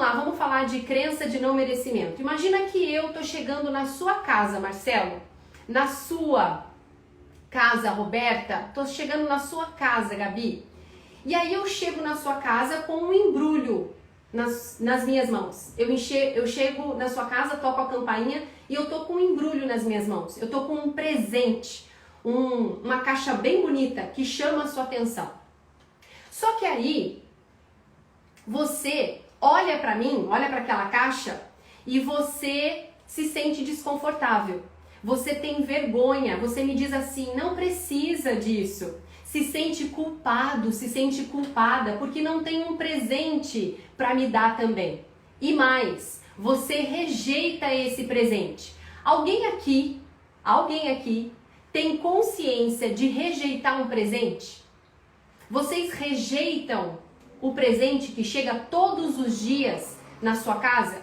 lá, vamos falar de crença de não merecimento. Imagina que eu tô chegando na sua casa, Marcelo, na sua casa, Roberta, tô chegando na sua casa, Gabi, e aí eu chego na sua casa com um embrulho nas minhas mãos. Eu chego na sua casa, toco a campainha e eu tô com um embrulho nas minhas mãos. Eu tô com um presente, uma caixa bem bonita que chama a sua atenção. Só que aí, você olha pra mim, olha pra aquela caixa e você se sente desconfortável. Você tem vergonha, você me diz assim, não precisa disso. Se sente culpado, se sente culpada porque não tem um presente para me dar também. E mais, você rejeita esse presente. Alguém aqui tem consciência de rejeitar um presente? Vocês rejeitam o presente que chega todos os dias na sua casa?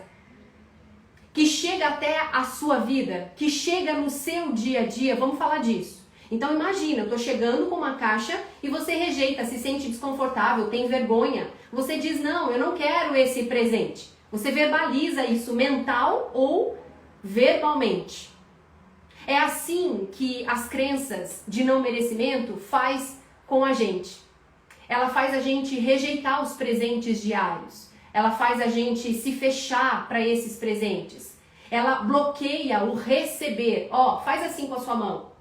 Que chega até a sua vida? Que chega no seu dia a dia? Vamos falar disso. Então imagina, eu tô chegando com uma caixa e você rejeita, se sente desconfortável, tem vergonha. Você diz, não, eu não quero esse presente. Você verbaliza isso mental ou verbalmente. É assim que as crenças de não merecimento faz com a gente. Ela faz a gente rejeitar os presentes diários. Ela faz a gente se fechar para esses presentes. Ela bloqueia o receber. Ó, faz assim com a sua mão.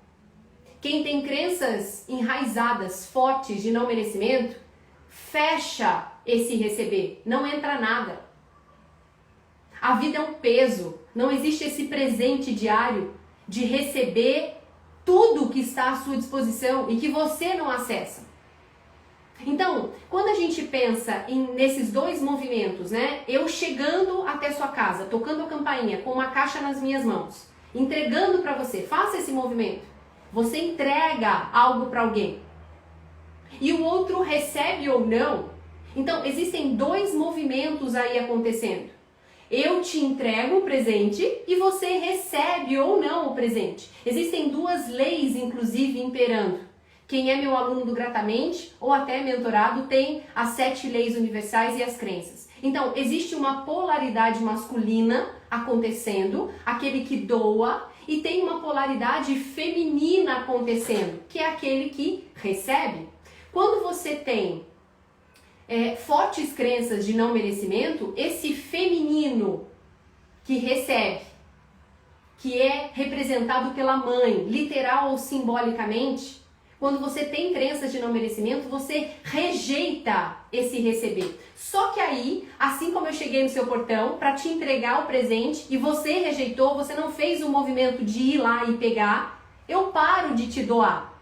Quem tem crenças enraizadas, fortes de não merecimento, fecha esse receber, não entra nada. A vida é um peso, não existe esse presente diário de receber tudo que está à sua disposição e que você não acessa. Então, quando a gente pensa nesses dois movimentos, né? Eu chegando até sua casa, tocando a campainha com uma caixa nas minhas mãos, entregando para você, faça esse movimento. Você entrega algo para alguém e o outro recebe ou não. Então, existem dois movimentos aí acontecendo. Eu te entrego o presente e você recebe ou não o presente. Existem duas leis, inclusive, imperando. Quem é meu aluno do Gratamente ou até mentorado tem as 7 leis universais e as crenças. Então, existe uma polaridade masculina acontecendo, aquele que doa, e tem uma polaridade feminina acontecendo, que é aquele que recebe. Quando você tem fortes crenças de não merecimento, esse feminino que recebe, que é representado pela mãe, literal ou simbolicamente, quando você tem crenças de não merecimento, você rejeita esse receber. Só que aí, assim como eu cheguei no seu portão para te entregar o presente e você rejeitou, você não fez o movimento de ir lá e pegar, eu paro de te doar.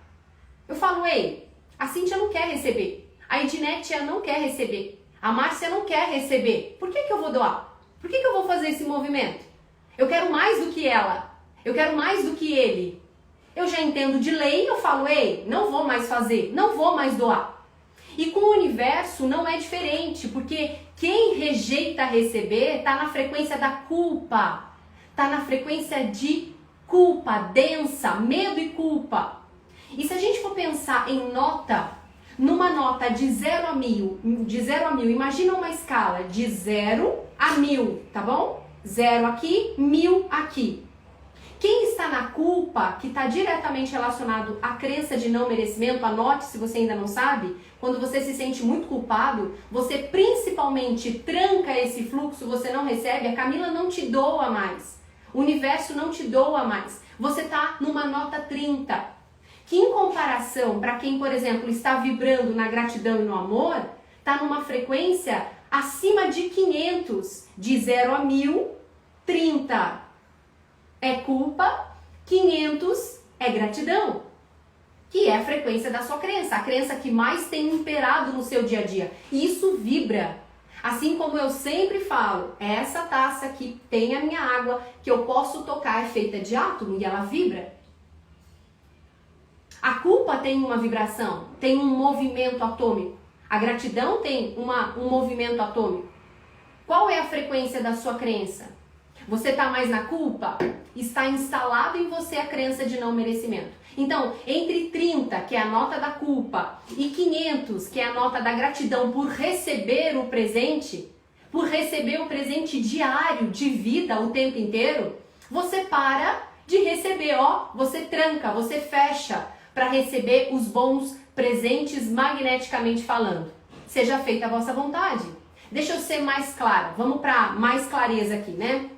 Eu falo, ei, a Cíntia não quer receber, a Ednetia não quer receber, a Márcia não quer receber. Por que eu vou doar? Por que eu vou fazer esse movimento? Eu quero mais do que ela, eu quero mais do que ele. Eu já entendo de lei, eu falo, ei, não vou mais fazer, não vou mais doar. E com o universo não é diferente, porque quem rejeita receber está na frequência da culpa, está na frequência de culpa densa, medo e culpa. E se a gente for pensar em nota, numa nota de 0 a 1000, imagina uma escala de 0 a 1000, tá bom? 0 aqui, 1000 aqui. Quem está na culpa, que está diretamente relacionado à crença de não merecimento, anote se você ainda não sabe, quando você se sente muito culpado, você principalmente tranca esse fluxo, você não recebe, a Camila não te doa mais, o universo não te doa mais, você está numa nota 30, que em comparação para quem, por exemplo, está vibrando na gratidão e no amor, está numa frequência acima de 500, de 0 a 1000, 30 é culpa, 500 é gratidão, que é a frequência da sua crença, a crença que mais tem imperado no seu dia a dia. E isso vibra. Assim como eu sempre falo, essa taça que tem a minha água, que eu posso tocar, é feita de átomo e ela vibra. A culpa tem uma vibração, tem um movimento atômico. A gratidão tem um movimento atômico. Qual é a frequência da sua crença? Você está mais na culpa? Está instalado em você a crença de não merecimento. Então, entre 30, que é a nota da culpa, e 500, que é a nota da gratidão por receber o presente, por receber o presente diário de vida o tempo inteiro, você para de receber, ó, você tranca, você fecha para receber os bons presentes magneticamente falando. Seja feita a vossa vontade. Deixa eu ser mais clara, vamos para mais clareza aqui, né?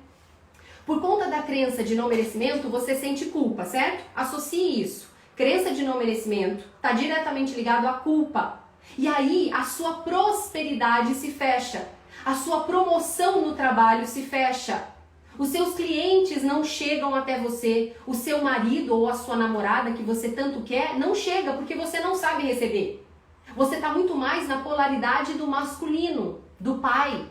Por conta da crença de não merecimento, você sente culpa, certo? Associe isso. Crença de não merecimento está diretamente ligado à culpa. E aí a sua prosperidade se fecha. A sua promoção no trabalho se fecha. Os seus clientes não chegam até você. O seu marido ou a sua namorada que você tanto quer não chega porque você não sabe receber. Você está muito mais na polaridade do masculino, do pai.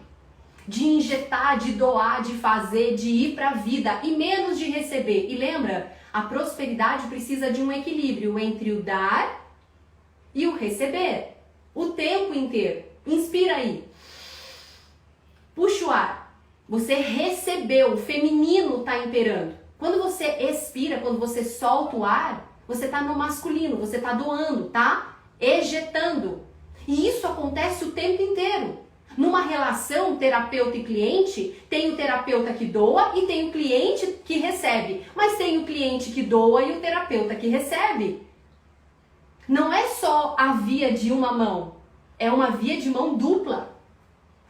De injetar, de doar, de fazer, de ir para a vida e menos de receber. E lembra, a prosperidade precisa de um equilíbrio entre o dar e o receber. O tempo inteiro. Inspira aí. Puxa o ar. Você recebeu, o feminino está imperando. Quando você expira, quando você solta o ar, você está no masculino, você está doando, tá? Ejetando. E isso acontece o tempo inteiro. Numa relação terapeuta e cliente, tem o terapeuta que doa e tem o cliente que recebe. Mas tem o cliente que doa e o terapeuta que recebe. Não é só a via de uma mão, é uma via de mão dupla.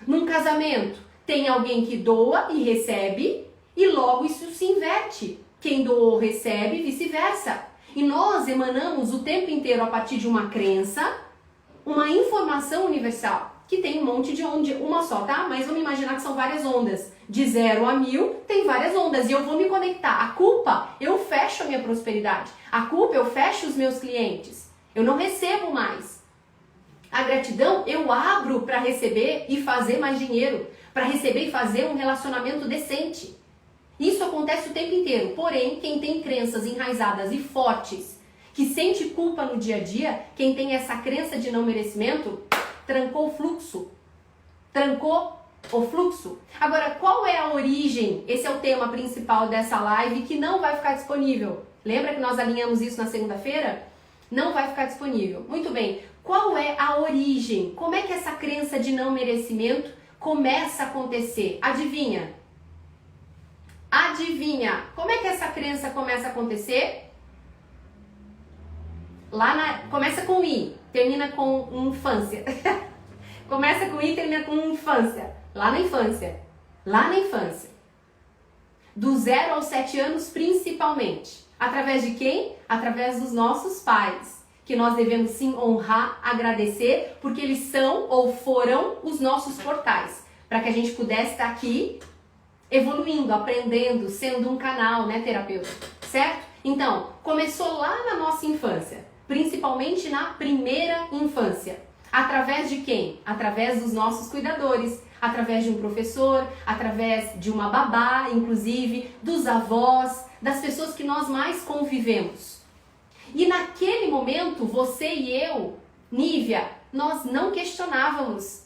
Num casamento, tem alguém que doa e recebe e logo isso se inverte. Quem doou recebe e vice-versa. E nós emanamos o tempo inteiro a partir de uma crença, uma informação universal. Que tem um monte de onda, uma só, tá? Mas vamos imaginar que são várias ondas. De 0 a 1000 tem várias ondas e eu vou me conectar. A culpa, eu fecho a minha prosperidade. A culpa, eu fecho os meus clientes. Eu não recebo mais. A gratidão, eu abro para receber e fazer mais dinheiro. Para receber e fazer um relacionamento decente. Isso acontece o tempo inteiro. Porém, quem tem crenças enraizadas e fortes, que sente culpa no dia a dia, quem tem essa crença de não merecimento, trancou o fluxo. Trancou o fluxo. Agora, qual é a origem? Esse é o tema principal dessa live que não vai ficar disponível. Lembra que nós alinhamos isso na segunda-feira? Não vai ficar disponível. Muito bem. Qual é a origem? Como é que essa crença de não merecimento começa a acontecer? Adivinha? Adivinha? Como é que essa crença começa a acontecer? Começa com I, termina com infância. Começa com I, termina com infância. Lá na infância. Lá na infância. Do 0 aos 7 anos, principalmente. Através de quem? Através dos nossos pais. Que nós devemos sim honrar, agradecer, porque eles são ou foram os nossos portais. Para que a gente pudesse estar aqui evoluindo, aprendendo, sendo um canal, né, terapeuta? Certo? Então, começou lá na nossa infância. Principalmente na primeira infância. Através de quem? Através dos nossos cuidadores, através de um professor, através de uma babá, inclusive, dos avós, das pessoas que nós mais convivemos. E naquele momento, você e eu, Nívia, nós não questionávamos.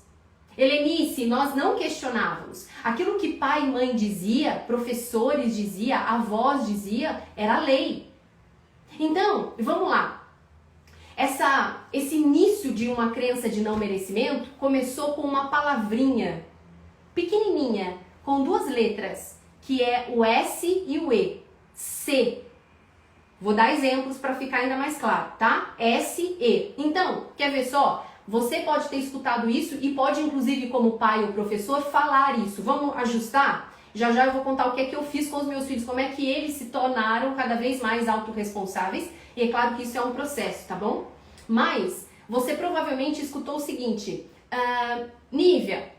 Helenice, nós não questionávamos. Aquilo que pai e mãe dizia, professores dizia, avós dizia, era lei. Então, vamos lá. Esse início de uma crença de não merecimento começou com uma palavrinha pequenininha, com 2 letras, que é o S e o E. C. Vou dar exemplos para ficar ainda mais claro, tá? S, E. Então, quer ver só? Você pode ter escutado isso e pode, inclusive, como pai ou professor, falar isso. Vamos ajustar? Já já eu vou contar o que é que eu fiz com os meus filhos, como é que eles se tornaram cada vez mais autorresponsáveis. E é claro que isso é um processo, tá bom? Mas você provavelmente escutou o seguinte, Nívia,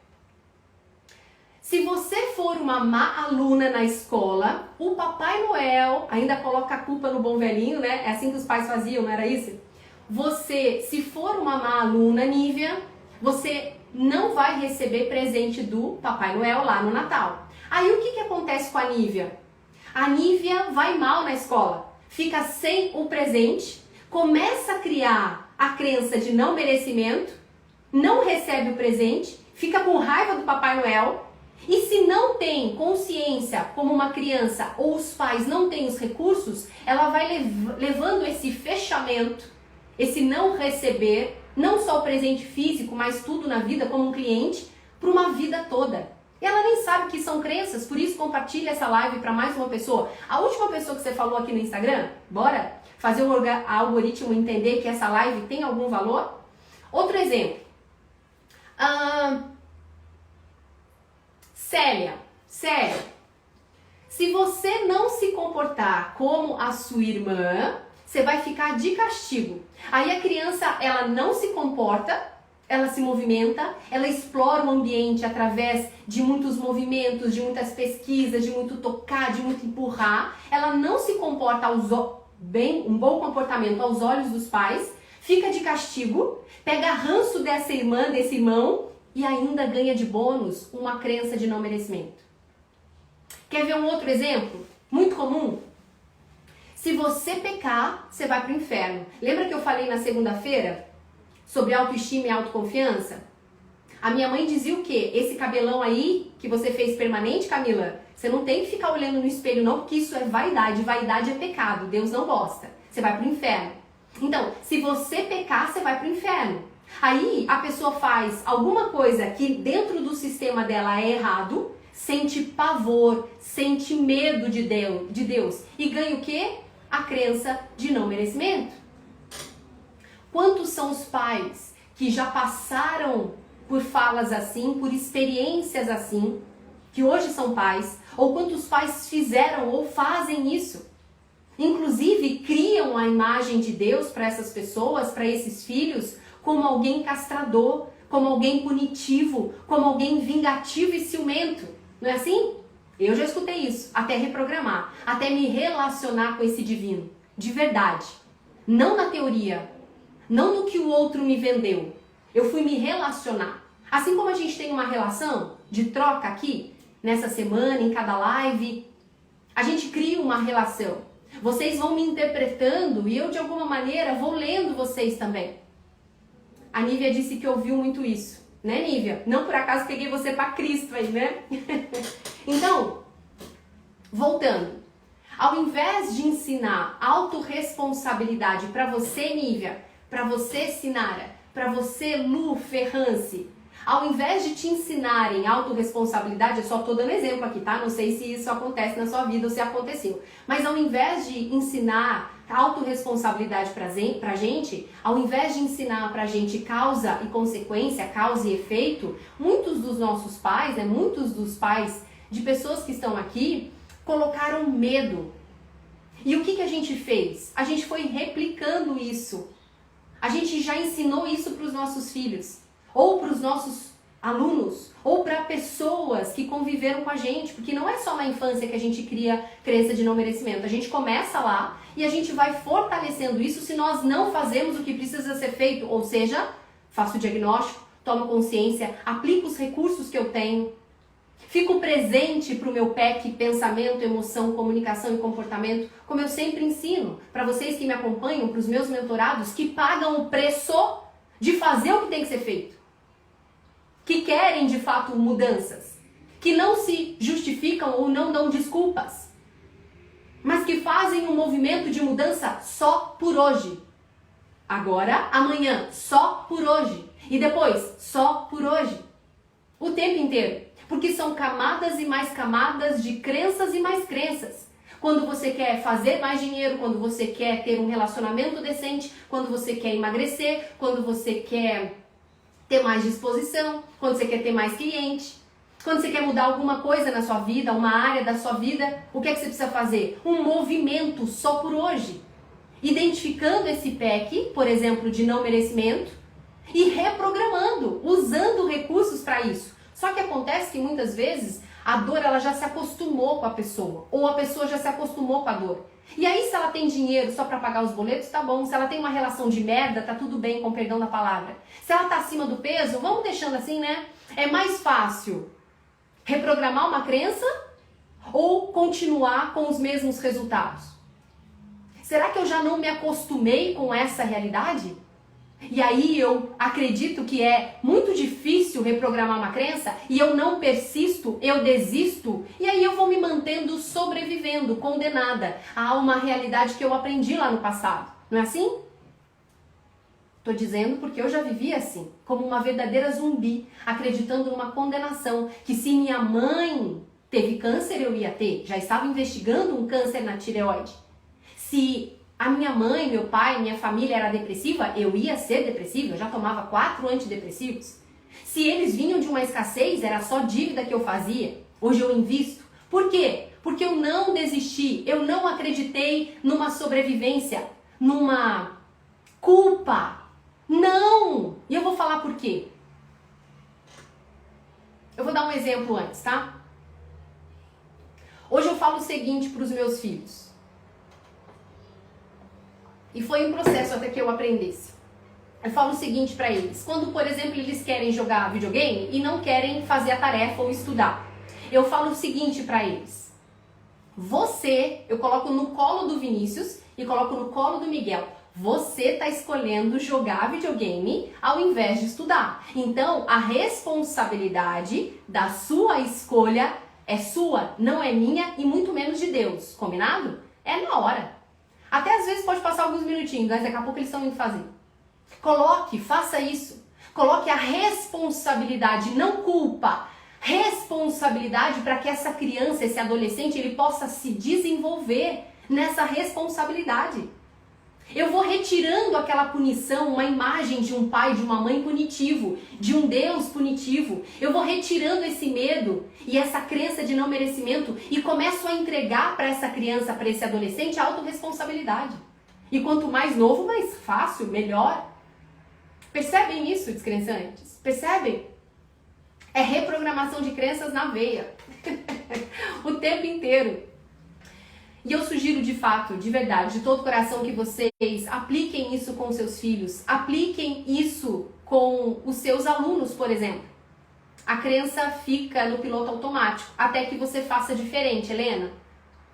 se você for uma má aluna na escola, o Papai Noel ainda coloca a culpa no bom velhinho, né? É assim que os pais faziam, não era isso? Você, se for uma má aluna, Nívia, você não vai receber presente do Papai Noel lá no Natal. Aí o que acontece com a Nívia? A Nívia vai mal na escola, fica sem o presente, começa a criar a crença de não merecimento, não recebe o presente, fica com raiva do Papai Noel, e se não tem consciência como uma criança ou os pais não têm os recursos, ela vai levando esse fechamento, esse não receber, não só o presente físico, mas tudo na vida como um cliente, para uma vida toda. Ela nem sabe que são crenças, por isso compartilha essa live para mais uma pessoa. A última pessoa que você falou aqui no Instagram, bora fazer o algoritmo entender que essa live tem algum valor? Outro exemplo. Célia, se você não se comportar como a sua irmã, você vai ficar de castigo. Aí a criança, ela não se comporta, ela se movimenta, ela explora o ambiente através de muitos movimentos, de muitas pesquisas, de muito tocar, de muito empurrar. Ela não se comporta um bom comportamento aos olhos dos pais, fica de castigo, pega ranço dessa irmã, desse irmão e ainda ganha de bônus uma crença de não merecimento. Quer ver um outro exemplo? Muito comum? Se você pecar, você vai para o inferno. Lembra que eu falei na segunda-feira sobre autoestima e autoconfiança? A minha mãe dizia o quê? Esse cabelão aí que você fez permanente, Camila, você não tem que ficar olhando no espelho não, porque isso é vaidade. Vaidade é pecado, Deus não gosta. Você vai para o inferno. Então, se você pecar, você vai para o inferno. Aí a pessoa faz alguma coisa que dentro do sistema dela é errado, sente pavor, sente medo de Deus e ganha o quê? A crença de não merecimento. Quantos são os pais que já passaram por falas assim, por experiências assim, que hoje são pais, ou quantos pais fizeram ou fazem isso? Inclusive criam a imagem de Deus para essas pessoas, para esses filhos, como alguém castrador, como alguém punitivo, como alguém vingativo e ciumento. Não é assim? Eu já escutei isso, até reprogramar, até me relacionar com esse divino, de verdade. Não na teoria, não no que o outro me vendeu. Eu fui me relacionar. Assim como a gente tem uma relação de troca aqui, nessa semana, em cada live, a gente cria uma relação. Vocês vão me interpretando e eu, de alguma maneira, vou lendo vocês também. A Nívia disse que ouviu muito isso. Né, Nívia? Não por acaso peguei você para Cristo aí, né? Então, voltando. Ao invés de ensinar autorresponsabilidade para você, Nívia, para você, Sinara, para você, Lu Ferrance, ao invés de te ensinarem autorresponsabilidade, eu só tô dando exemplo aqui, tá? Não sei se isso acontece na sua vida ou se aconteceu. Mas ao invés de ensinar autorresponsabilidade pra gente, ao invés de ensinar pra gente causa e consequência, causa e efeito, muitos dos nossos pais, né, muitos dos pais de pessoas que estão aqui, colocaram medo. E o que a gente fez? A gente foi replicando isso. A gente já ensinou isso para os nossos filhos, ou para os nossos alunos, ou para pessoas que conviveram com a gente, porque não é só na infância que a gente cria crença de não merecimento. A gente começa lá e a gente vai fortalecendo isso se nós não fazemos o que precisa ser feito, ou seja, faço o diagnóstico, tomo consciência, aplico os recursos que eu tenho, fico presente para o meu PEC, pensamento, emoção, comunicação e comportamento, como eu sempre ensino para vocês que me acompanham, para os meus mentorados que pagam o preço de fazer o que tem que ser feito, que querem de fato mudanças, que não se justificam ou não dão desculpas, mas que fazem um movimento de mudança só por hoje. Agora, amanhã, só por hoje. E depois, só por hoje. O tempo inteiro. Porque são camadas e mais camadas de crenças e mais crenças. Quando você quer fazer mais dinheiro, quando você quer ter um relacionamento decente, quando você quer emagrecer, quando você quer ter mais disposição, quando você quer ter mais cliente, quando você quer mudar alguma coisa na sua vida, uma área da sua vida, o que é que você precisa fazer? Um movimento só por hoje. Identificando esse PEC, por exemplo, de não merecimento, e reprogramando, usando recursos para isso. Só que acontece que muitas vezes a dor ela já se acostumou com a pessoa, ou a pessoa já se acostumou com a dor. E aí se ela tem dinheiro só para pagar os boletos, tá bom. Se ela tem uma relação de merda, tá tudo bem, com perdão da palavra. Se ela tá acima do peso, vamos deixando assim, né? É mais fácil reprogramar uma crença ou continuar com os mesmos resultados? Será que eu já não me acostumei com essa realidade? E aí eu acredito que é muito difícil reprogramar uma crença e eu não persisto, eu desisto e aí eu vou me mantendo sobrevivendo, condenada a uma realidade que eu aprendi lá no passado. Não é assim? Tô dizendo porque eu já vivi assim, como uma verdadeira zumbi, acreditando numa condenação, que se minha mãe teve câncer, eu ia ter. Já estava investigando um câncer na tireoide. Se a minha mãe, meu pai, minha família era depressiva, eu ia ser depressiva. Eu já tomava 4 antidepressivos. Se eles vinham de uma escassez, era só dívida que eu fazia. Hoje eu invisto. Por quê? Porque eu não desisti, eu não acreditei numa sobrevivência, numa culpa. Não! E eu vou falar por quê. Eu vou dar um exemplo antes, tá? Hoje eu falo o seguinte para os meus filhos. E foi um processo até que eu aprendesse. Eu falo o seguinte para eles. Quando, por exemplo, eles querem jogar videogame e não querem fazer a tarefa ou estudar. Eu falo o seguinte para eles. Eu coloco no colo do Vinícius e coloco no colo do Miguel. Você está escolhendo jogar videogame ao invés de estudar. Então, a responsabilidade da sua escolha é sua, não é minha e muito menos de Deus. Combinado? É na hora. Até às vezes pode passar alguns minutinhos, mas daqui a pouco eles estão indo fazer. Coloque, faça isso. Coloque a responsabilidade, não culpa. Responsabilidade para que essa criança, esse adolescente, ele possa se desenvolver nessa responsabilidade. Eu vou retirando aquela punição, uma imagem de um pai, de uma mãe punitivo, de um Deus punitivo. Eu vou retirando esse medo e essa crença de não merecimento e começo a entregar para essa criança, para esse adolescente, a autorresponsabilidade. E quanto mais novo, mais fácil, melhor. Percebem isso, descrençantes? Percebem? É reprogramação de crenças na veia. O tempo inteiro. E eu sugiro de fato, de verdade, de todo coração que vocês apliquem isso com seus filhos. Apliquem isso com os seus alunos, por exemplo. A crença fica no piloto automático, até que você faça diferente, Helena.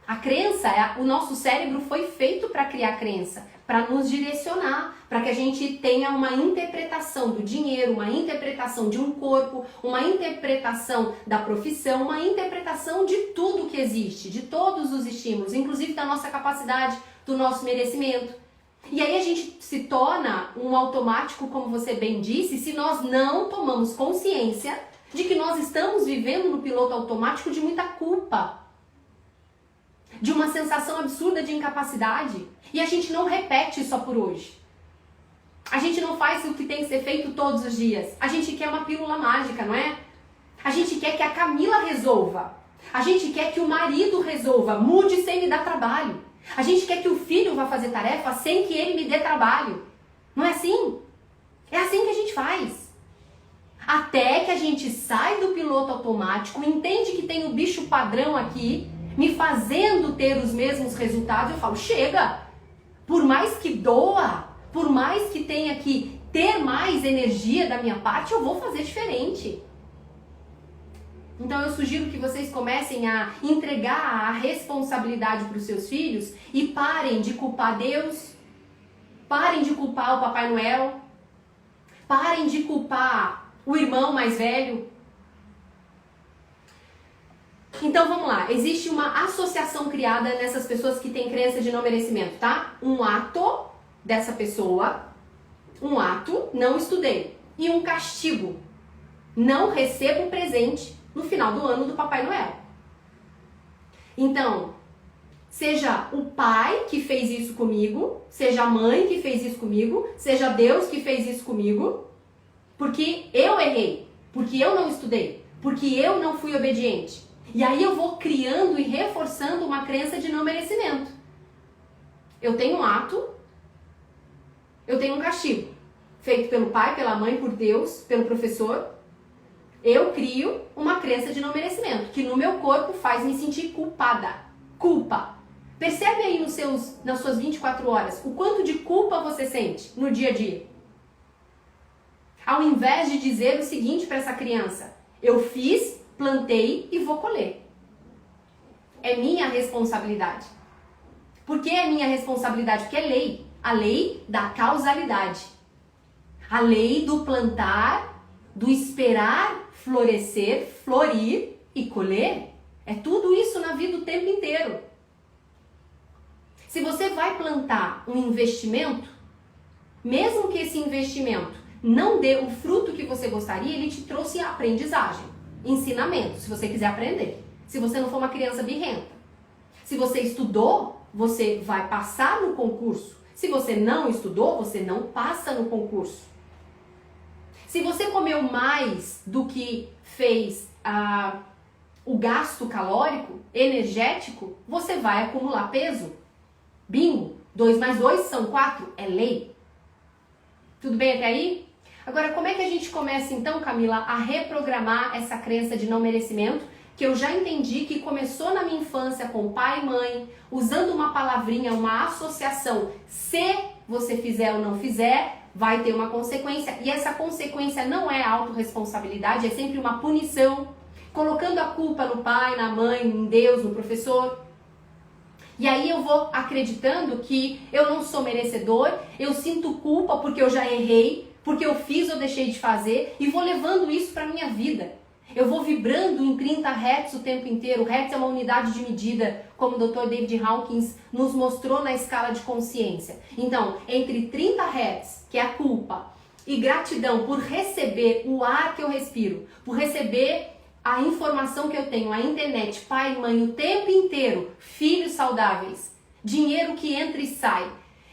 A crença, o nosso cérebro foi feito para criar crença, para nos direcionar, para que a gente tenha uma interpretação do dinheiro, uma interpretação de um corpo, uma interpretação da profissão, uma interpretação de tudo que existe, de todos os estímulos, inclusive da nossa capacidade, do nosso merecimento. E aí a gente se torna um automático, como você bem disse, se nós não tomamos consciência de que nós estamos vivendo no piloto automático de muita culpa, de uma sensação absurda de incapacidade. E a gente não repete só por hoje. A gente não faz o que tem que ser feito todos os dias. A gente quer uma pílula mágica, não é? A gente quer que a Camila resolva. A gente quer que o marido resolva, mude sem me dar trabalho. A gente quer que o filho vá fazer tarefa sem que ele me dê trabalho. Não é assim? É assim que a gente faz. Até que a gente sai do piloto automático, entende que tem o bicho padrão aqui, me fazendo ter os mesmos resultados, eu falo, chega! Por mais que doa, por mais que tenha que ter mais energia da minha parte, eu vou fazer diferente. Então eu sugiro que vocês comecem a entregar a responsabilidade para os seus filhos e parem de culpar Deus, parem de culpar o Papai Noel, parem de culpar o irmão mais velho. Então vamos lá, existe uma associação criada nessas pessoas que têm crença de não merecimento, tá? Um ato dessa pessoa, um ato, não estudei, e um castigo, não recebo presente no final do ano do Papai Noel. Então, seja o pai que fez isso comigo, seja a mãe que fez isso comigo, seja Deus que fez isso comigo, porque eu errei, porque eu não estudei, porque eu não fui obediente. E aí eu vou criando e reforçando uma crença de não merecimento. Eu tenho um ato, eu tenho um castigo, feito pelo pai, pela mãe, por Deus, pelo professor. Eu crio uma crença de não merecimento, que no meu corpo faz me sentir culpada. Culpa. Percebe aí nas suas 24 horas o quanto de culpa você sente no dia a dia. Ao invés de dizer o seguinte para essa criança, eu fiz, plantei e vou colher. É minha responsabilidade. Por que é minha responsabilidade? Porque é lei. A lei da causalidade. A lei do plantar, do esperar florescer, florir e colher. É tudo isso na vida o tempo inteiro. Se você vai plantar um investimento, mesmo que esse investimento não dê o fruto que você gostaria, ele te trouxe aprendizagem, ensinamento, se você quiser aprender. Se você não for uma criança birrenta. Se você estudou, você vai passar no concurso. Se você não estudou, você não passa no concurso. Se você comeu mais do que fez o gasto calórico, energético, você vai acumular peso. Bingo! 2 mais 2 são 4, é lei. Tudo bem até aí? Agora, como é que a gente começa então, Camila, a reprogramar essa crença de não merecimento? Que eu já entendi que começou na minha infância com pai e mãe, usando uma palavrinha, uma associação. Se você fizer ou não fizer, vai ter uma consequência. E essa consequência não é autorresponsabilidade, é sempre uma punição. Colocando a culpa no pai, na mãe, em Deus, no professor. E aí eu vou acreditando que eu não sou merecedor, eu sinto culpa porque eu já errei, porque eu fiz ou deixei de fazer, e vou levando isso para minha vida. Eu vou vibrando em 30 Hz o tempo inteiro. Hertz é uma unidade de medida, como o Dr. David Hawkins nos mostrou na escala de consciência. Então, entre 30 Hz, que é a culpa, e gratidão por receber o ar que eu respiro, por receber a informação que eu tenho, a internet, pai e mãe o tempo inteiro, filhos saudáveis, dinheiro que entra e sai,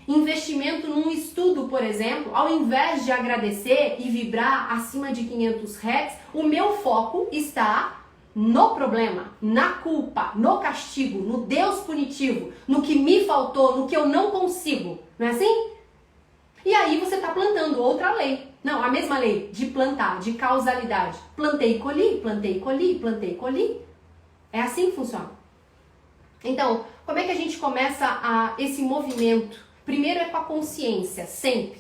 investimento num estudo, por exemplo, ao invés de agradecer e vibrar acima de 500 Hz, o meu foco está no problema, na culpa, no castigo, no Deus punitivo, no que me faltou, no que eu não consigo. Não é assim? E aí você está plantando outra lei. Não, a mesma lei de plantar, de causalidade. Plantei e colhi, plantei e colhi, plantei e colhi. É assim que funciona. Então, como é que a gente começa esse movimento? Primeiro é com a consciência, sempre.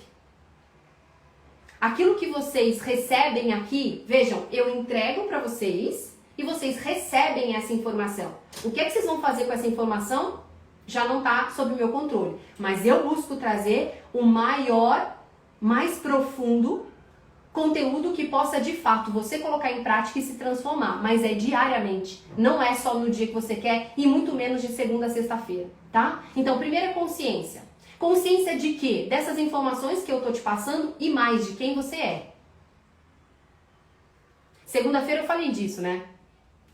Aquilo que vocês recebem aqui, vejam, eu entrego para vocês e vocês recebem essa informação. O que é que vocês vão fazer com essa informação? Já não está sob o meu controle. Mas eu busco trazer o maior, mais profundo conteúdo que possa de fato você colocar em prática e se transformar. Mas é diariamente. Não é só no dia que você quer e muito menos de segunda a sexta-feira, tá? Então, primeiro é consciência. Consciência de quê? Dessas informações que eu tô te passando e mais de quem você é. Segunda-feira eu falei disso, né?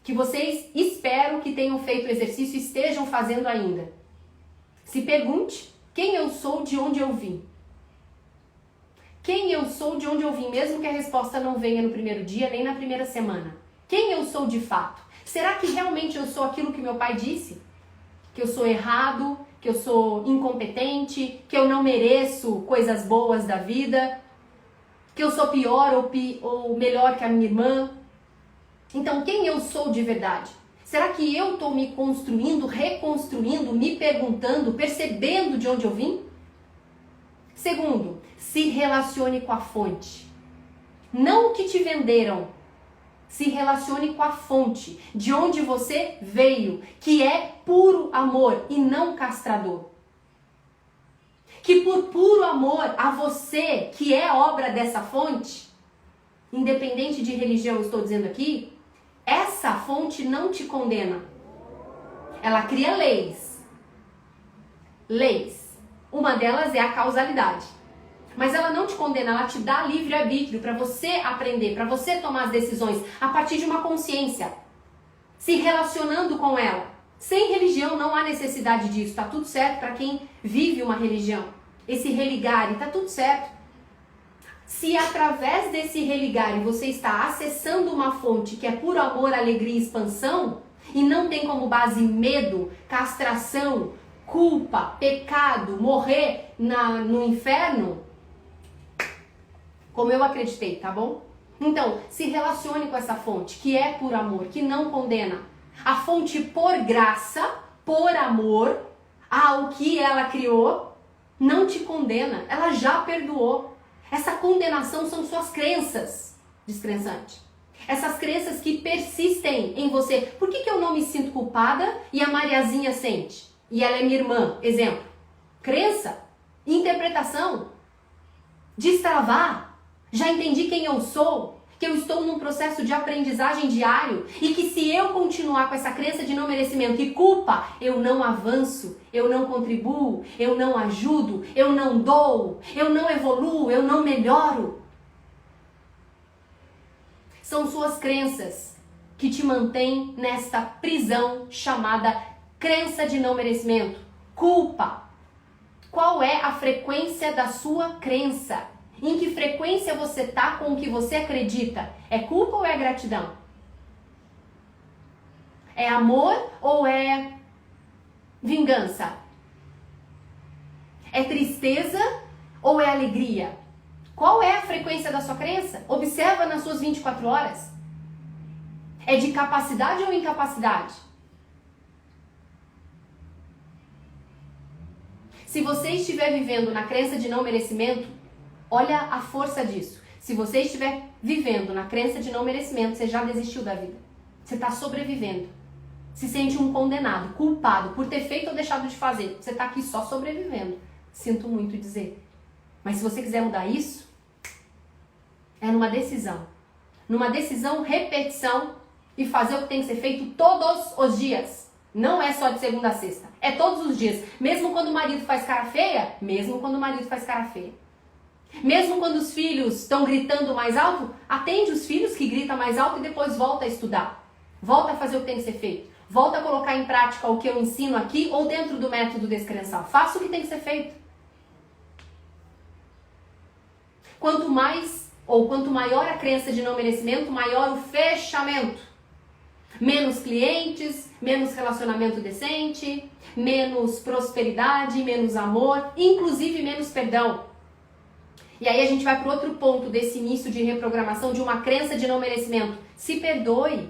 Que vocês, espero que tenham feito o exercício e estejam fazendo ainda. Se pergunte quem eu sou, de onde eu vim. Quem eu sou, de onde eu vim, mesmo que a resposta não venha no primeiro dia, nem na primeira semana. Quem eu sou de fato? Será que realmente eu sou aquilo que meu pai disse? Que eu sou errado, que eu sou incompetente, que eu não mereço coisas boas da vida, que eu sou pior ou melhor que a minha irmã? Então, quem eu sou de verdade? Será que eu estou me construindo, reconstruindo, me perguntando, percebendo de onde eu vim? Segundo, se relacione com a fonte. Não o que te venderam. Se relacione com a fonte, de onde você veio, que é puro amor e não castrador. Que por puro amor a você, que é obra dessa fonte, independente de religião, eu estou dizendo aqui, essa fonte não te condena. Ela cria leis. Leis. Uma delas é a causalidade. Mas ela não te condena, ela te dá livre-arbítrio para você aprender, para você tomar as decisões a partir de uma consciência, se relacionando com ela. Sem religião não há necessidade disso, tá tudo certo para quem vive uma religião. Esse religar, tá tudo certo. Se através desse religar você está acessando uma fonte que é puro amor, alegria e expansão, e não tem como base medo, castração, culpa, pecado, morrer no inferno, como eu acreditei, tá bom? Então, se relacione com essa fonte, que é por amor, que não condena. A fonte por graça, por amor, ao que ela criou, não te condena, ela já perdoou. Essa condenação são suas crenças, descrençante. Essas crenças que persistem em você. Por que eu não me sinto culpada e a Mariazinha sente? E ela é minha irmã, exemplo. Crença, interpretação, destravar. Já entendi quem eu sou, que eu estou num processo de aprendizagem diário e que se eu continuar com essa crença de não merecimento e culpa, eu não avanço, eu não contribuo, eu não ajudo, eu não dou, eu não evoluo, eu não melhoro. São suas crenças que te mantêm nesta prisão chamada crença de não merecimento, culpa. Qual é a frequência da sua crença? Em que frequência você tá com o que você acredita? É culpa ou é gratidão? É amor ou é vingança? É tristeza ou é alegria? Qual é a frequência da sua crença? Observa nas suas 24 horas. É de capacidade ou incapacidade? Se você estiver vivendo na crença de não merecimento, olha a força disso. Se você estiver vivendo na crença de não merecimento, você já desistiu da vida. Você está sobrevivendo. Se sente um condenado, culpado por ter feito ou deixado de fazer. Você está aqui só sobrevivendo. Sinto muito dizer. Mas se você quiser mudar isso, é numa decisão. Numa decisão, repetição e fazer o que tem que ser feito todos os dias. Não é só de segunda a sexta. É todos os dias. Mesmo quando o marido faz cara feia, mesmo quando o marido faz cara feia. Mesmo quando os filhos estão gritando mais alto, atende os filhos que gritam mais alto e depois volta a estudar. Volta a fazer o que tem que ser feito. Volta a colocar em prática o que eu ensino aqui ou dentro do método descrençal. Faça o que tem que ser feito. Quanto mais ou quanto maior a crença de não merecimento, maior o fechamento. Menos clientes, menos relacionamento decente, menos prosperidade, menos amor, inclusive menos perdão. E aí a gente vai para o outro ponto desse início de reprogramação de uma crença de não merecimento. Se perdoe.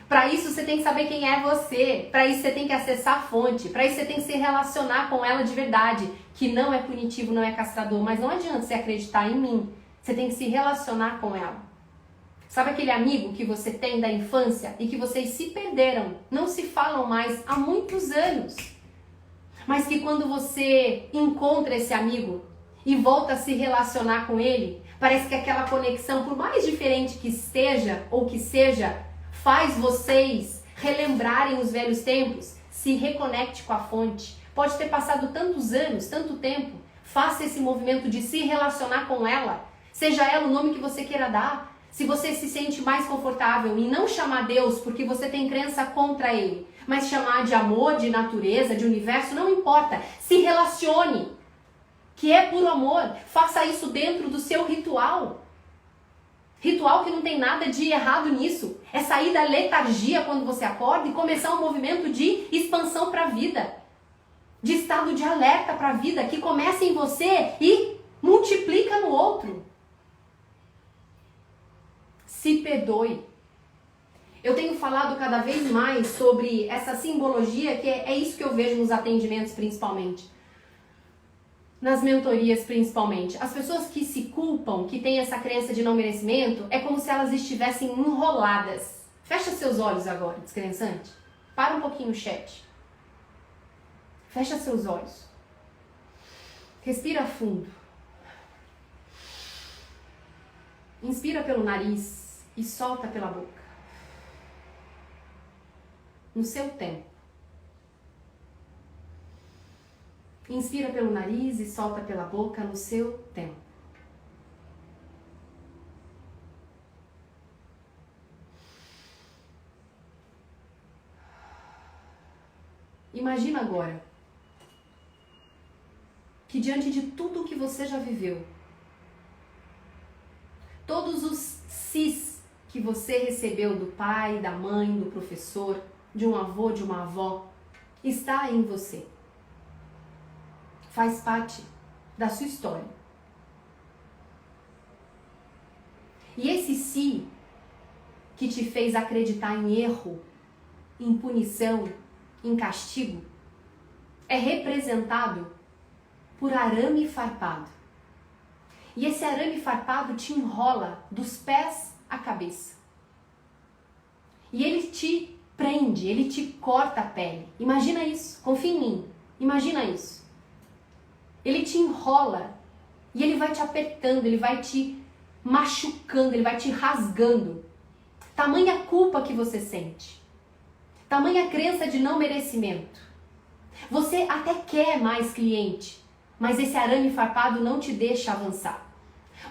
Para isso você tem que saber quem é você. Para isso você tem que acessar a fonte. Para isso você tem que se relacionar com ela de verdade. Que não é punitivo, não é castrador. Mas não adianta você acreditar em mim. Você tem que se relacionar com ela. Sabe aquele amigo que você tem da infância e que vocês se perderam, não se falam mais há muitos anos, mas que quando você encontra esse amigo e volta a se relacionar com ele, parece que aquela conexão, por mais diferente que esteja ou que seja, faz vocês relembrarem os velhos tempos. Se reconecte com a fonte. Pode ter passado tantos anos, tanto tempo. Faça esse movimento de se relacionar com ela. Seja ela o nome que você queira dar. Se você se sente mais confortável em não chamar Deus porque você tem crença contra ele, mas chamar de amor, de natureza, de universo, não importa. Se relacione, que é puro amor. Faça isso dentro do seu ritual. Ritual que não tem nada de errado nisso. É sair da letargia quando você acorda e começar um movimento de expansão para a vida. De estado de alerta para a vida, que começa em você e multiplica no outro. Se perdoe. Eu tenho falado cada vez mais sobre essa simbologia, que é isso que eu vejo nos atendimentos principalmente. Nas mentorias principalmente. As pessoas que se culpam, que têm essa crença de não merecimento, é como se elas estivessem enroladas. Fecha seus olhos agora, descrençante. Para um pouquinho o chat. Fecha seus olhos. Respira fundo. Inspira pelo nariz e solta pela boca. No seu tempo. Inspira pelo nariz e solta pela boca no seu tempo. Imagina agora que diante de tudo que você já viveu, todos os sis que você recebeu do pai, da mãe, do professor, de um avô, de uma avó, está em você. Faz parte da sua história. E esse si que te fez acreditar em erro, em punição, em castigo, é representado por arame farpado. E esse arame farpado te enrola dos pés à cabeça. E ele te prende, ele te corta a pele. Imagina isso, confia em mim. Imagina isso. Ele te enrola e ele vai te apertando, ele vai te machucando, ele vai te rasgando. Tamanha culpa que você sente. Tamanha crença de não merecimento. Você até quer mais cliente, mas esse arame farpado não te deixa avançar.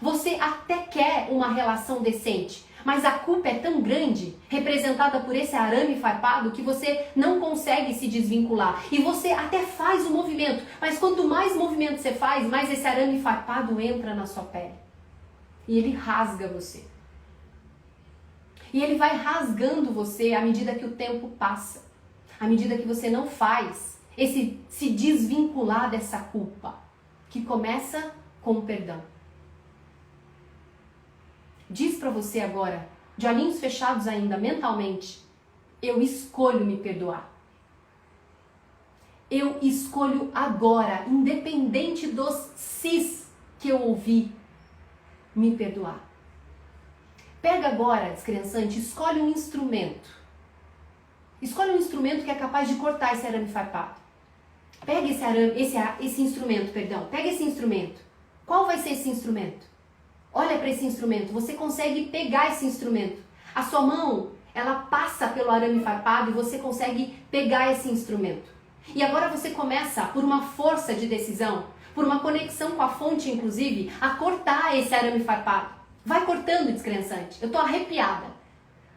Você até quer uma relação decente, mas a culpa é tão grande, representada por esse arame farpado, que você não consegue se desvincular. E você até faz o movimento, mas quanto mais movimento você faz, mais esse arame farpado entra na sua pele. E ele rasga você. E ele vai rasgando você à medida que o tempo passa. À medida que você não faz esse se desvincular dessa culpa, que começa com o perdão. Diz pra você agora, de olhinhos fechados ainda mentalmente, eu escolho me perdoar. Eu escolho agora, independente dos sis que eu ouvi, me perdoar. Pega agora, descrençante, escolhe um instrumento. Escolhe um instrumento que é capaz de cortar esse arame farpado. Pega esse instrumento, pega esse instrumento. Qual vai ser esse instrumento? Olha para esse instrumento, você consegue pegar esse instrumento. A sua mão, ela passa pelo arame farpado e você consegue pegar esse instrumento. E agora você começa, por uma força de decisão, por uma conexão com a fonte, inclusive, a cortar esse arame farpado. Vai cortando, descrençante. Eu tô arrepiada.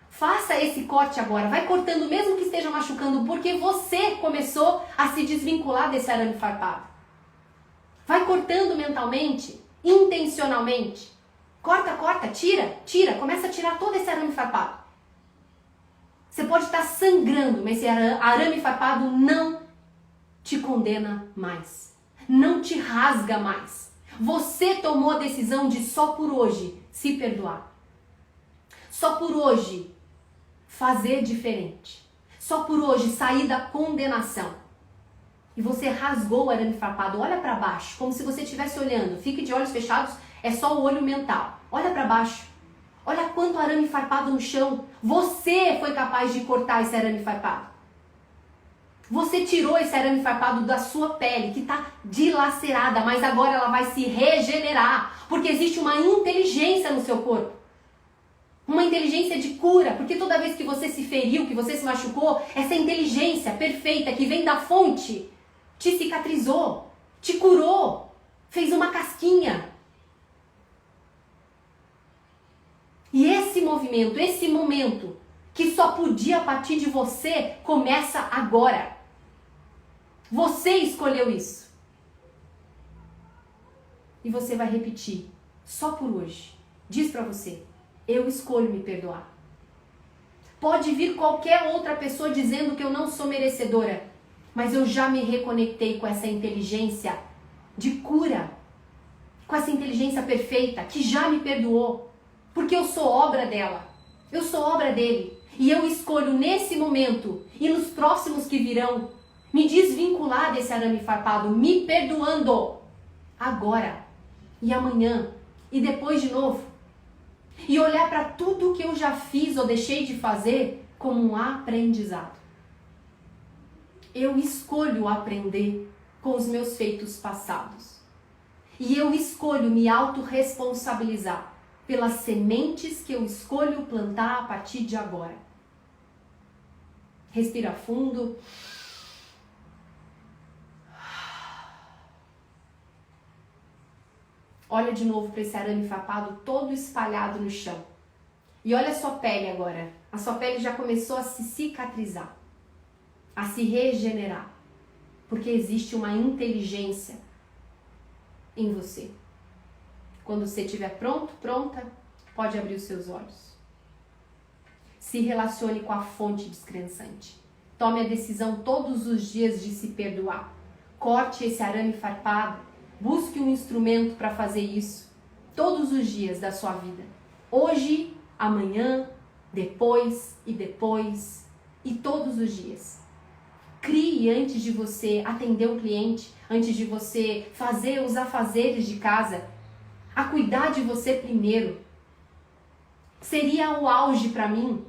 Faça esse corte agora. Vai cortando, mesmo que esteja machucando, porque você começou a se desvincular desse arame farpado. Vai cortando mentalmente, intencionalmente. Corta, tira. Começa a tirar todo esse arame farpado. Você pode estar sangrando, mas esse arame farpado não te condena mais. Não te rasga mais. Você tomou a decisão de só por hoje se perdoar. Só por hoje fazer diferente. Só por hoje sair da condenação. E você rasgou o arame farpado. Olha para baixo, como se você estivesse olhando. Fique de olhos fechados, é só o olho mental. Olha para baixo. Olha quanto arame farpado no chão. Você foi capaz de cortar esse arame farpado. Você tirou esse arame farpado da sua pele, que está dilacerada, mas agora ela vai se regenerar, porque existe uma inteligência no seu corpo. Uma inteligência de cura, porque toda vez que você se feriu, que você se machucou, essa inteligência perfeita que vem da fonte te cicatrizou, te curou, fez uma casquinha. E esse movimento, esse momento, que só podia partir de você, começa agora. Você escolheu isso. E você vai repetir, só por hoje. Diz pra você, eu escolho me perdoar. Pode vir qualquer outra pessoa dizendo que eu não sou merecedora, mas eu já me reconectei com essa inteligência de cura, com essa inteligência perfeita, que já me perdoou, porque eu sou obra dela, eu sou obra dele, e eu escolho nesse momento e nos próximos que virão, me desvincular desse arame farpado, me perdoando, agora, e amanhã, e depois de novo, e olhar para tudo que eu já fiz ou deixei de fazer como um aprendizado. Eu escolho aprender com os meus feitos passados. E eu escolho me autorresponsabilizar pelas sementes que eu escolho plantar a partir de agora. Respira fundo. Olha de novo para esse arame farpado todo espalhado no chão. E olha a sua pele agora. A sua pele já começou a se cicatrizar, a se regenerar, porque existe uma inteligência em você. Quando você estiver pronto, pronta, pode abrir os seus olhos. Se relacione com a fonte descrençante. Tome a decisão todos os dias de se perdoar. Corte esse arame farpado. Busque um instrumento para fazer isso todos os dias da sua vida. Hoje, amanhã, depois e todos os dias. Crie antes de você atender um cliente, antes de você fazer os afazeres de casa, a cuidar de você primeiro. Seria o auge para mim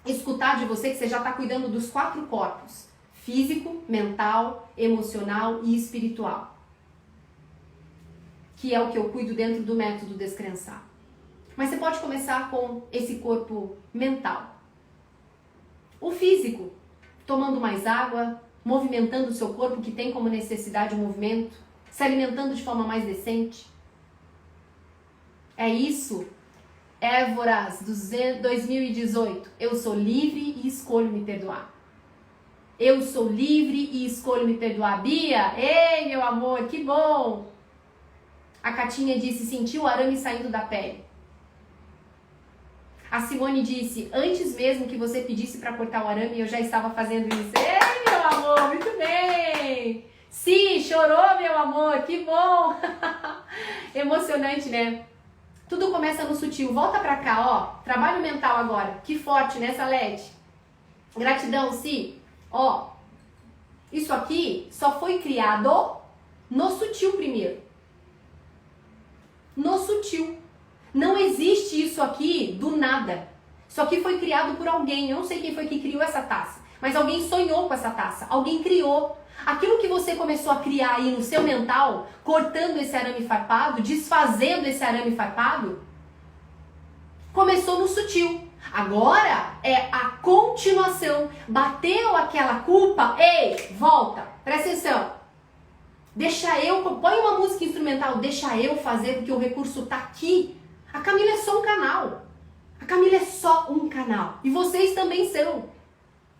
escutar de você que você já está cuidando dos 4 corpos: físico, mental, emocional e espiritual. Que é o que eu cuido dentro do método Descrençar. Mas você pode começar com esse corpo mental. O físico, tomando mais água, movimentando o seu corpo que tem como necessidade o movimento, se alimentando de forma mais decente. É isso. Évoras 2018. Eu sou livre e escolho me perdoar. Eu sou livre e escolho me perdoar. Bia, ei meu amor, que bom! A Catinha disse, senti o arame saindo da pele. A Simone disse, antes mesmo que você pedisse para cortar o arame, eu já estava fazendo isso. Ei meu amor, muito bem! Sim, chorou meu amor, que bom! Emocionante, né? Tudo começa no sutil. Volta pra cá, ó. Trabalho mental agora. Que forte, né, Salete? Gratidão, Si. Ó, isso aqui só foi criado no sutil primeiro. No sutil. Não existe isso aqui do nada. Isso aqui foi criado por alguém. Eu não sei quem foi que criou essa taça. Mas alguém sonhou com essa taça. Alguém criou. Aquilo que você começou a criar aí no seu mental, cortando esse arame farpado, desfazendo esse arame farpado, começou no sutil. Agora é a continuação. Bateu aquela culpa, ei, volta, presta atenção. Deixa eu, põe uma música instrumental, deixa eu fazer porque o recurso tá aqui. A Camila é só um canal. A Camila é só um canal. E vocês também são.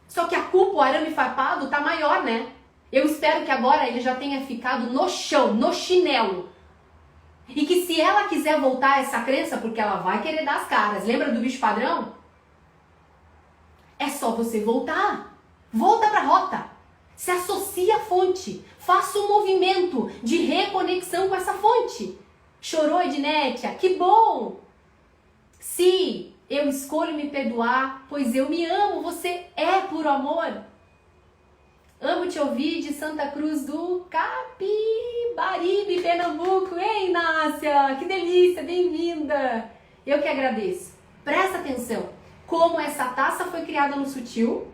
Só que a culpa, o arame farpado, tá maior, né? Eu espero que agora ele já tenha ficado no chão, no chinelo. E que se ela quiser voltar a essa crença, porque ela vai querer dar as caras, lembra do bicho padrão? É só você voltar. Volta pra rota. Se associe à fonte. Faça um movimento de reconexão com essa fonte. Chorou, Ednétia? Que bom! Se eu escolho me perdoar, pois eu me amo, você é puro amor. Amo te ouvir de Santa Cruz do Capibaribe, Pernambuco. Ei, Nácia, que delícia, bem-vinda. Eu que agradeço. Presta atenção. Como essa taça foi criada no sutil,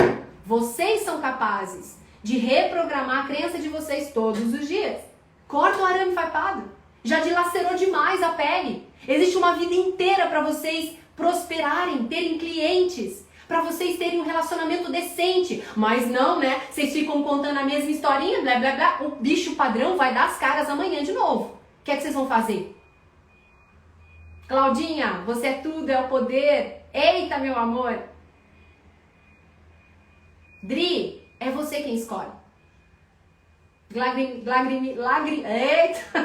vocês são capazes de reprogramar a crença de vocês todos os dias. Corta o arame farpado. Já dilacerou demais a pele. Existe uma vida inteira para vocês prosperarem, terem clientes, para vocês terem um relacionamento decente. Mas não, né? Vocês ficam contando a mesma historinha, blá, blá, blá. O bicho padrão vai dar as caras amanhã de novo. O que é que vocês vão fazer? Claudinha, você é tudo, é o poder. Eita, meu amor. Dri, é você quem escolhe. Eita.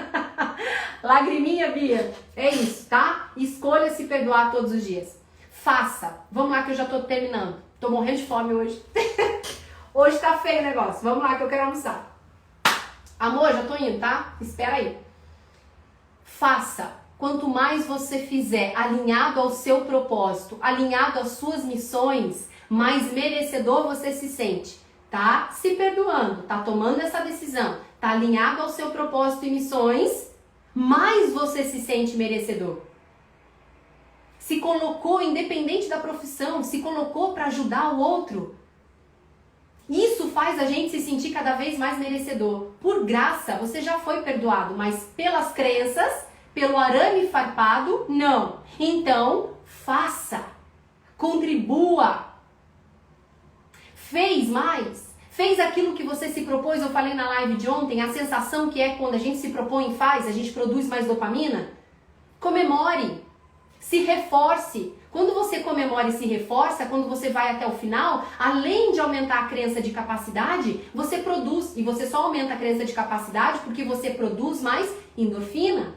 Lagriminha, Bia. É isso, tá? Escolha se perdoar todos os dias. Faça. Vamos lá que eu já tô terminando. Tô morrendo de fome hoje. Hoje tá feio o negócio. Vamos lá que eu quero almoçar. Amor, já tô indo, tá? Espera aí. Faça. Quanto mais você fizer alinhado ao seu propósito, alinhado às suas missões, mais merecedor você se sente. Tá se perdoando, tá tomando essa decisão, tá alinhado ao seu propósito e missões, mais você se sente merecedor. Se colocou, independente da profissão, se colocou para ajudar o outro. Isso faz a gente se sentir cada vez mais merecedor. Por graça, você já foi perdoado, mas pelas crenças, pelo arame farpado, não. Então, faça. Contribua. Fez mais? Fez aquilo que você se propôs? Eu falei na live de ontem, a sensação que é quando a gente se propõe e faz, a gente produz mais dopamina. Comemore. Se reforce. Quando você comemora e se reforça, quando você vai até o final, além de aumentar a crença de capacidade, você produz. E você só aumenta a crença de capacidade porque você produz mais endorfina,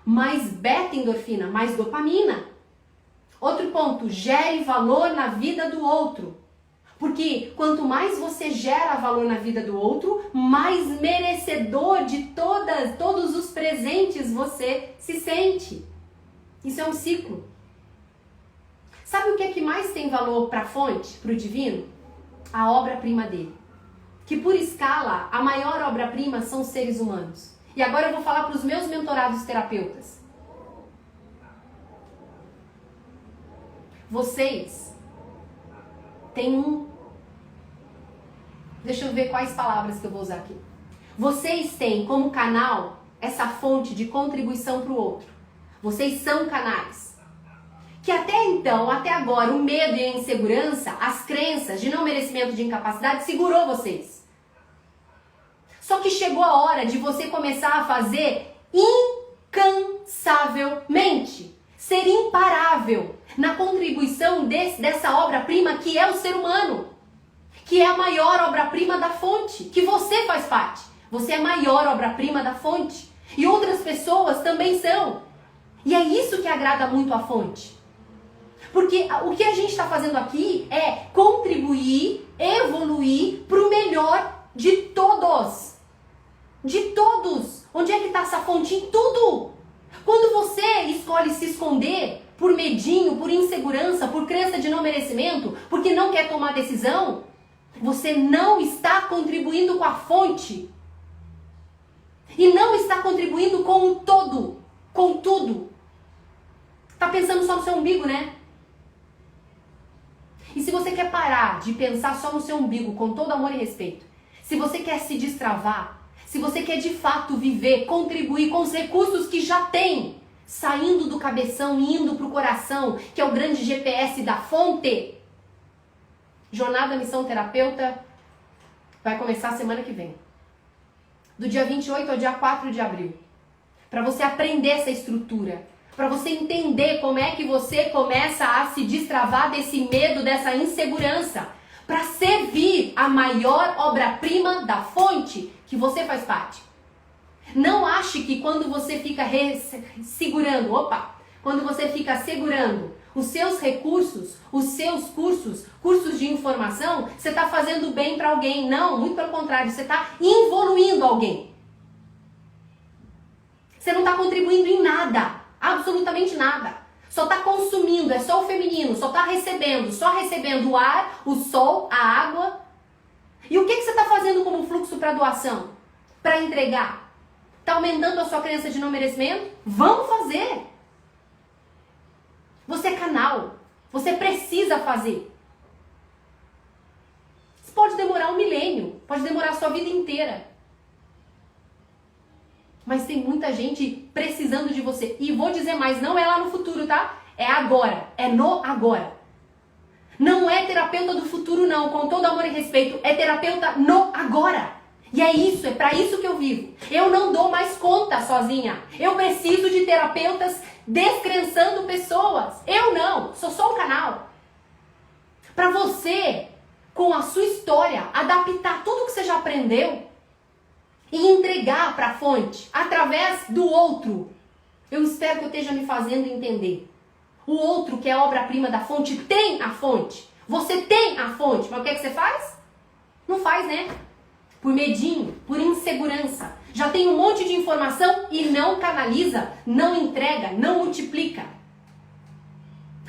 mais beta-endorfina, mais dopamina. Outro ponto, gere valor na vida do outro. Porque quanto mais você gera valor na vida do outro, mais merecedor de todos os presentes você se sente. Isso é um ciclo. Sabe o que é que mais tem valor para a fonte, para o divino? A obra-prima dele. Que por escala, a maior obra-prima são os seres humanos. E agora eu vou falar para os meus mentorados terapeutas. Vocês têm Deixa eu ver quais palavras que eu vou usar aqui. Vocês têm como canal essa fonte de contribuição para o outro. Vocês são canais. que até então, até agora, o medo e a insegurança, as crenças de não merecimento, de incapacidade, segurou vocês. Só que chegou a hora de você começar a fazer incansavelmente, ser imparável na contribuição dessa obra-prima que é o ser humano, que é a maior obra-prima da fonte, que você faz parte. Você é a maior obra-prima da fonte. E outras pessoas também são. E é isso que agrada muito a fonte. Porque o que a gente está fazendo aqui é contribuir, evoluir para o melhor de todos. De todos. Onde é que está essa fonte? Em tudo. Quando você escolhe se esconder por medinho, por insegurança, por crença de não merecimento, porque não quer tomar decisão, você não está contribuindo com a fonte. E não está contribuindo com o todo, com tudo. Tá pensando só no seu umbigo, né? E se você quer parar de pensar só no seu umbigo, com todo amor e respeito, se você quer se destravar, se você quer de fato viver, contribuir com os recursos que já tem, saindo do cabeção e indo pro coração, que é o grande GPS da fonte, Jornada Missão Terapeuta vai começar semana que vem. Do dia 28 ao dia 4 de abril. Para você aprender essa estrutura. Para você entender como é que você começa a se destravar desse medo, dessa insegurança. Para servir a maior obra-prima da fonte que você faz parte. Não ache que quando você fica quando você fica segurando os seus recursos, os seus cursos de informação, você está fazendo bem para alguém. Não, muito pelo contrário, você está evoluindo alguém. Você não está contribuindo em nada, absolutamente nada. Só está consumindo, é só o feminino, só recebendo o ar, o sol, a água. E o que você está fazendo como fluxo para doação? Para entregar? Está aumentando a sua crença de não merecimento? Vamos fazer! Você é canal. Você precisa fazer. Isso pode demorar 1 milênio. Pode demorar a sua vida inteira. Mas tem muita gente precisando de você. E vou dizer mais, não é lá no futuro, tá? É agora. É no agora. Não é terapeuta do futuro, não. Com todo amor e respeito. É terapeuta no agora. E é isso, é para isso que eu vivo. Eu não dou mais conta sozinha. Eu preciso de terapeutas descrençando pessoas. Eu não, sou só um canal. Para você, com a sua história, adaptar tudo que você já aprendeu e entregar para a fonte, através do outro. Eu espero que eu esteja me fazendo entender. O outro, que é a obra-prima da fonte, tem a fonte. Você tem a fonte, mas o que é que você faz? Não faz, né? Por medinho, por insegurança. Já tem um monte de informação e não canaliza, não entrega, não multiplica.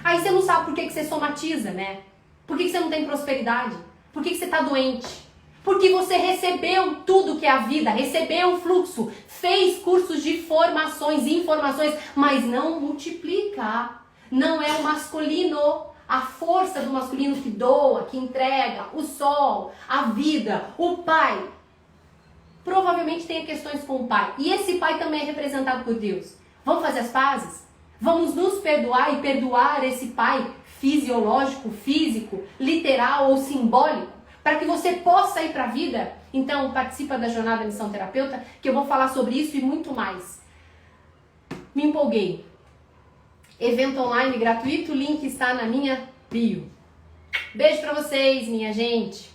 Aí você não sabe por que você somatiza, né? Por que você não tem prosperidade? Por que você está doente? Porque você recebeu tudo que é a vida, recebeu o fluxo, fez cursos de formações e informações, mas não multiplica. Não é o masculino, a força do masculino que doa, que entrega, o sol, a vida, o pai. Provavelmente tenha questões com o pai. E esse pai também é representado por Deus. Vamos fazer as pazes? Vamos nos perdoar e perdoar esse pai fisiológico, físico, literal ou simbólico, para que você possa ir para a vida? Então, participa da Jornada Missão Terapeuta, que eu vou falar sobre isso e muito mais. Me empolguei. Evento online gratuito, o link está na minha bio. Beijo para vocês, minha gente.